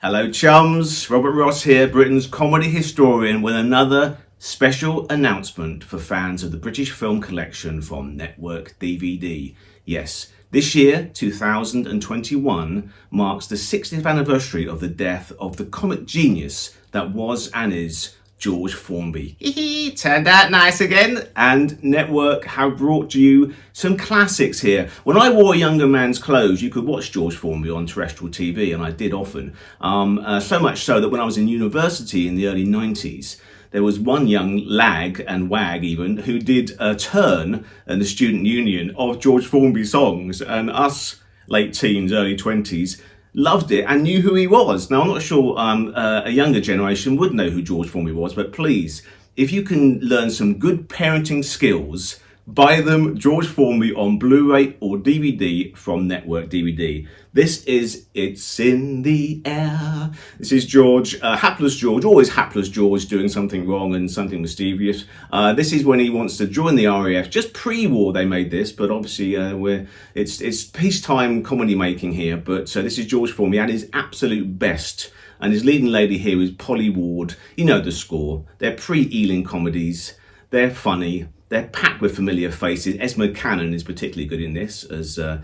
Hello chums, Robert Ross here, Britain's comedy historian, with another special announcement for fans of the British film collection from Network DVD. Yes, this year, 2021, marks the 60th anniversary of the death of the comic genius that was and is George Formby. Turned out nice again. And Network have brought you some classics here. When I wore a younger man's clothes, you could watch George Formby on terrestrial TV, and I did often. So much so that when I was in university in the early 90s, there was one young lag and wag even who did a turn in the student union of George Formby songs, and us late teens, early 20s loved it and knew who he was. Now, I'm not sure a younger generation would know who George Formby was, but please, if you can learn some good parenting skills, buy them George Formby on Blu-ray or DVD from Network DVD. This is It's in the Air. This is George, hapless George, always hapless George, doing something wrong and something mischievous. This is when he wants to join the RAF. Just pre-war they made this, but obviously it's peacetime comedy making here. But this is George Formby at his absolute best. And his leading lady here is Polly Ward. You know the score. They're pre-Ealing comedies. They're funny. They're packed with familiar faces. Esme Cannon is particularly good in this as a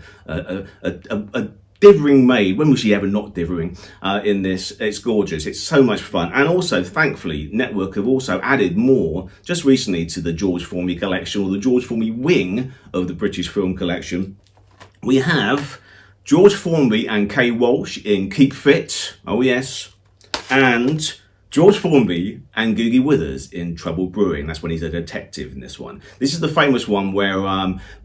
dithering maid. When was she ever not dithering in this? It's gorgeous. It's so much fun. And also, thankfully, Network have also added more just recently to the George Formby collection, or the George Formby wing of the British film collection. We have George Formby and Kay Walsh in Keep Fit. Oh yes. And George Formby and Googie Withers in Trouble Brewing. That's when he's a detective in this one. This is the famous one where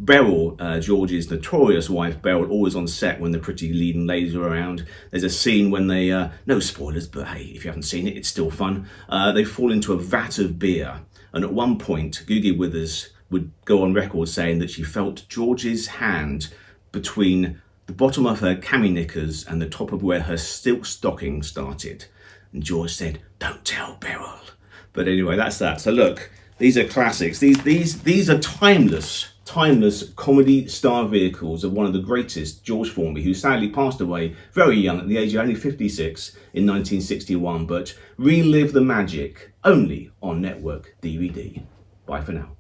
Beryl, George's notorious wife Beryl, always on set when the pretty leading ladies are around. There's a scene when they, no spoilers, but hey, if you haven't seen it, it's still fun. They fall into a vat of beer. And at one point, Googie Withers would go on record saying that she felt George's hand between the bottom of her cami knickers and the top of where her silk stocking started. And George said, "Don't tell Beryl." But anyway, that's that. So look, these are classics. These are timeless comedy star vehicles of one of the greatest, George Formby, who sadly passed away very young at the age of only 56 in 1961. But relive the magic only on Network DVD. Bye for now.